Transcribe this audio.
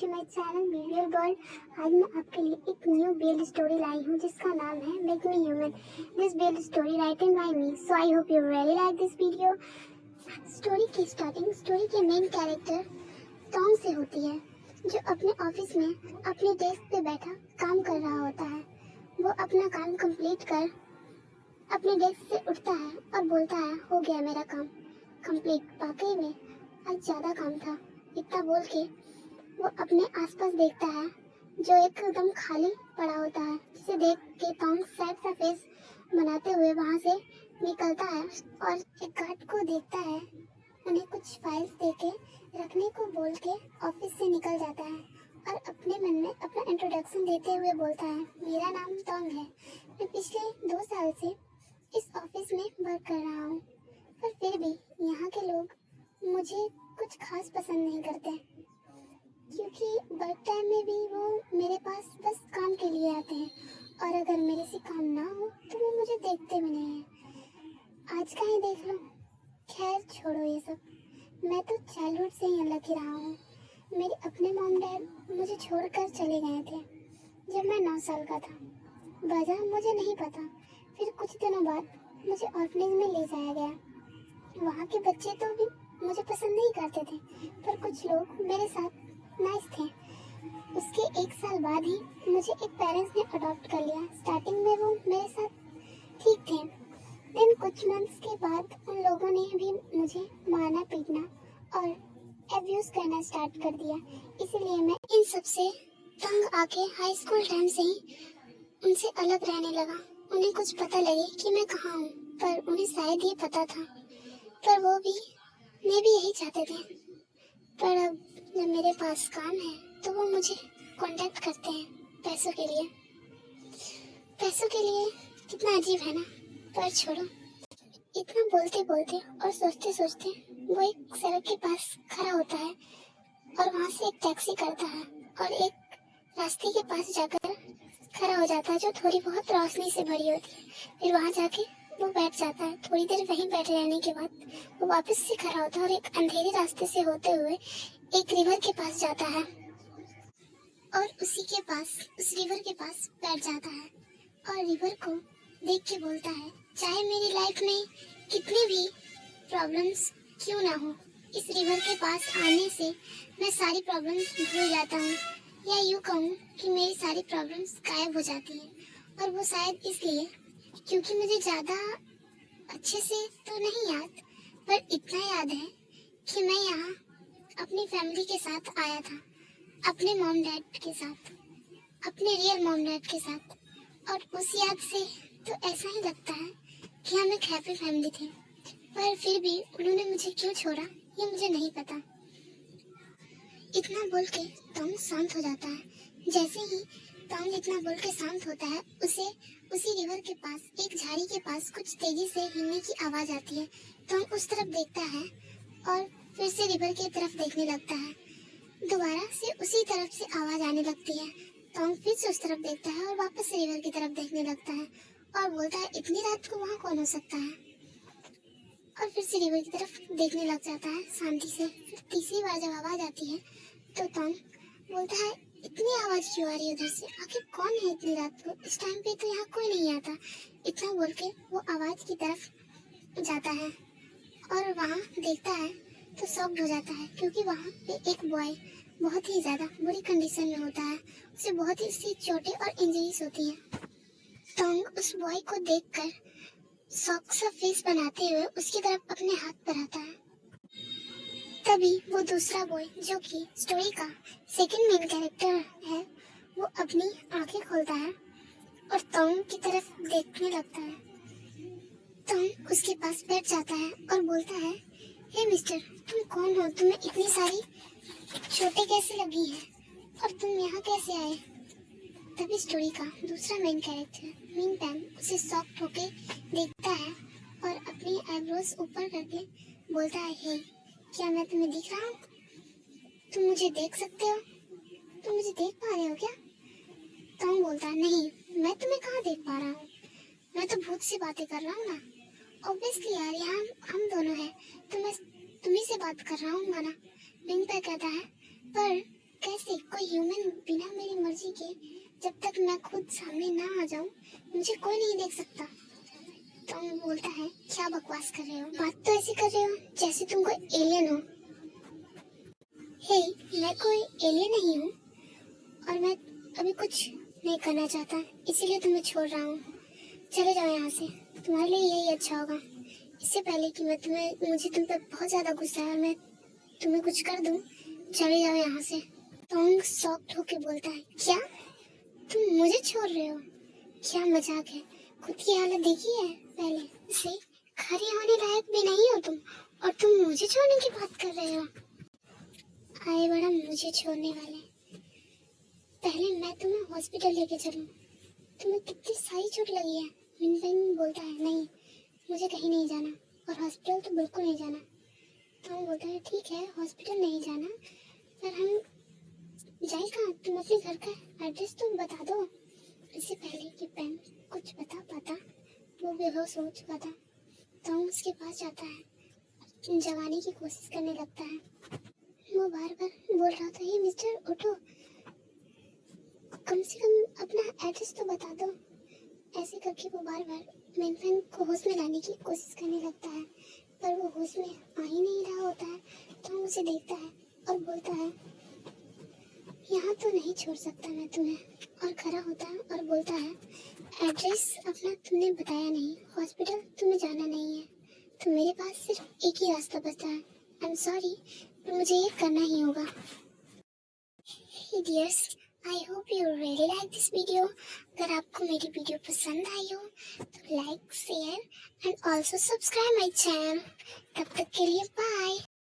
To my channel BBL world. आज मैं आपके लिए एक न्यू बेल्ड स्टोरी लाई हूँ जिसका नाम है make me human. This bold story written by me, so I hope you really like this video. Story की स्टार्टिंग स्टोरी के मेन कैरेक्टर टॉम से होती है, जो अपने ऑफिस में अपने डेस्क पे बैठा काम कर रहा होता है। वो अपना काम कंप्लीट कर अपने डेस्क से उठता है और बोलता है, हो गया मेरा काम कंप्लीट। वाकई में आज ज़्यादा काम था। इतना बोल के वो अपने आसपास देखता है जो एकदम खाली पड़ा होता है, जिसे देख के टॉम सैड सा फेस बनाते हुए वहाँ से निकलता है और एक गार्ड को देखता है। उन्हें कुछ फाइल्स देके रखने को बोल के ऑफिस से निकल जाता है और अपने मन में अपना इंट्रोडक्शन देते हुए बोलता है, मेरा नाम टॉम है। मैं पिछले 2 साल से इस ऑफिस में वर्क कर रहा हूँ, पर फिर भी यहाँ के लोग मुझे कुछ खास पसंद नहीं करते, क्योंकि वर्क टाइम में भी वो मेरे पास बस काम के लिए आते हैं और अगर मेरे से काम ना हो तो वो मुझे देखते भी नहीं हैं। आज का ही देख लो। खैर छोड़ो ये सब, मैं तो चाइल्डहुड से ही अनलकी रहा हूँ। मेरे अपने मॉम डैड मुझे छोड़कर चले गए थे जब मैं 9 साल का था। वजह मुझे नहीं पता। फिर कुछ दिनों बाद मुझे ऑर्फनेज में ले जाया गया। वहाँ के बच्चे तो भी मुझे पसंद नहीं करते थे, पर कुछ लोग मेरे साथ नाइस थे। उसके 1 साल बाद ही मुझे एक पेरेंट्स ने अडॉप्ट कर लिया। स्टार्टिंग में वो मेरे साथ ठीक थे, देन कुछ मंथ्स के बाद उन लोगों ने भी मुझे मारना पीटना और एब्यूज करना स्टार्ट कर दिया। इसीलिए मैं इन सब से तंग आके हाई स्कूल टाइम से ही उनसे अलग रहने लगा। उन्हें कुछ पता लगे कि मैं कहाँ हूँ, पर उन्हें शायद ये पता था, पर वो भी मैं भी यही चाहते थे। पर अब जब मेरे पास काम है तो वो मुझे कांटेक्ट करते हैं पैसों के लिए। पैसों के लिए कितना अजीब है ना, पर छोड़ो। इतना बोलते बोलते और सोचते सोचते वो एक सड़क के पास खड़ा होता है और वहाँ से एक टैक्सी करता है और एक रास्ते के पास जाकर खड़ा हो जाता है जो थोड़ी बहुत रोशनी से भरी होती है। फिर वहाँ जाके वो बैठ जाता है। थोड़ी देर वहीं बैठे रहने के बाद वो वापस से खड़ा होता है और एक अंधेरे रास्ते से होते हुए एक रिवर के पास जाता है और उस रिवर के पास बैठ जाता है और रिवर को देख के बोलता है, चाहे मेरी लाइफ में कितने भी प्रॉब्लम्स क्यों ना हो, इस रिवर के पास आने से मैं सारी प्रॉब्लम्स भूल जाता हूँ, या यूँ कहूँ कि मेरी सारी प्रॉब्लम्स गायब हो जाती हैं। और वो शायद इसलिए क्योंकि मुझे ज़्यादा अच्छे से तो नहीं याद, पर इतना याद है कि मैं यहाँ अपनी फैमिली के साथ आया था, अपने मॉम डैड के साथ, अपने रियल मॉम डैड के साथ। और उस याद से तो ऐसा ही लगता है कि हम एक हैप्पी फैमिली थे, पर फिर भी उन्होंने मुझे क्यों छोड़ा ये मुझे नहीं पता। इतना बोल के टॉम शांत हो जाता है। जैसे ही टॉम इतना बोल के शांत होता है, उसे उसी रिवर के पास एक झाड़ी के पास कुछ तेजी से हिलने की आवाज आती है। टॉम उस तरफ देखता है और फिर से रिवर की तरफ देखने लगता है। दोबारा से उसी तरफ से आवाज आने लगती है। टॉम फिर से उस तरफ देखता है और वापस से रिवर की तरफ देखने लगता है और बोलता है, इतनी रात को वहाँ कौन हो सकता है। और फिर से रिवर की तरफ देखने लग जाता है शांति से। फिर तीसरी बार जब आवाज आती है तो टॉम बोलता है, इतनी आवाज क्यों आ रही है उधर से, आखिर कौन है इतनी रात को, इस टाइम पे तो यहाँ कोई नहीं आता। इतना बोल के वो आवाज की तरफ जाता है और वहाँ देखता है तो शॉक्ड हो जाता है, क्योंकि वहाँ पे एक बॉय बहुत ही ज्यादा बुरी कंडीशन में होता है। उसे बहुत ही सी चोटें और इंजरीज होती है। टॉम उस बॉय को देखकर शॉक सा फेस बनाते हुए उसकी तरफ अपने हाथ बढ़ाता है। तभी वो दूसरा बॉय, जो कि स्टोरी का सेकंड मेन कैरेक्टर है, वो अपनी आंखें खोलता है और टॉम की तरफ देखने लगता है। टॉम उसके पास बैठ जाता है और बोलता है, हे मिस्टर, तुम कौन हो, तुम्हें इतनी सारी चोटें कैसे लगी हैं और तुम यहाँ कैसे आए। तभी स्टोरी का दूसरा मेन कैरेक्टर मीन पैम उसे शॉक्ड होके देखता है और अपनी आईब्रोज ऊपर करके बोलता है, हे, क्या मैं तुम्हें दिख रहा हूँ? तुम मुझे देख सकते हो? तुम मुझे देख पा रहे हो क्या? टॉम बोलता है, नहीं, मैं तुम्हें कहाँ देख पा रहा हूँ, मैं तो भूत से बातें कर रहा हूँ ना। ऑब्वियसली यार, यहाँ हम दोनों हैं तो मैं तुम्ही से बात कर रहा हूँ ना। विंग पे कहता है, पर कैसे कोई ह्यूमन बिना मेरी मर्जी के, जब तक मैं खुद सामने ना आ जाऊं, मुझे कोई नहीं देख सकता। टॉम बोलता है, क्या बकवास कर रहे हो? बात तो ऐसी कर रहे हो जैसे तुम कोई एलियन हो। हे, मैं कोई एलियन नहीं हूँ और मैं अभी कुछ नहीं करना चाहता, इसीलिए तुम्हें छोड़ रहा हूँ। चले जाओ यहाँ से, तुम्हारे लिए यही अच्छा होगा। इससे पहले कि मुझे तुम पे बहुत ज्यादा गुस्सा है और मैं तुम्हें कुछ कर दूं, चले जाओ यहाँ से। टॉम शॉक्ड होके बोलता है, क्या तुम मुझे छोड़ रहे हो? क्या मजाक है? खुद की हालत देखी है पहले से? खड़े होने लायक भी नहीं हो तुम, और तुम मुझे छोड़ने की बात कर रहे हो। आए बड़ा मुझे छोड़ने वाले, पहले मैं तुम्हें हॉस्पिटल लेके चलूं। तुम्हें कितनी सारी चोट लगी है? विन बोलता है, नहीं मुझे कहीं नहीं जाना, और हॉस्पिटल तो बिल्कुल नहीं जाना। टॉम बोलता है, ठीक है हॉस्पिटल नहीं जाना, पर हम जाए कहाँ? तुम अपने घर का एड्रेस तो बता दो। इससे पहले कि पेन कुछ बता पाता, वो बेहोश हो चुका था। टॉम उसके पास जाता है, जगाने की कोशिश करने लगता है। वो बार बार बोल रहा था, ये मिस्टर ऑटो, कम से कम अपना एड्रेस तो बता दो। ऐसे करके वो बार बार मेनफेन को होश में लाने की कोशिश करने लगता है, पर वो होश में आ ही नहीं रहा होता है। तो उसे देखता है और बोलता है, यहाँ तो नहीं छोड़ सकता मैं तुम्हें, और खड़ा होता है और बोलता है, एड्रेस अपना तुमने बताया नहीं, हॉस्पिटल तुम्हें जाना नहीं है, तो मेरे पास सिर्फ एक ही रास्ता बचता है। आई एम सॉरी, पर मुझे ये करना ही होगा। Hey dears, I hope you really like this video. अगर आपको मेरी वीडियो पसंद आई हो तो like, share and also subscribe my channel. तब तक के लिए बाय।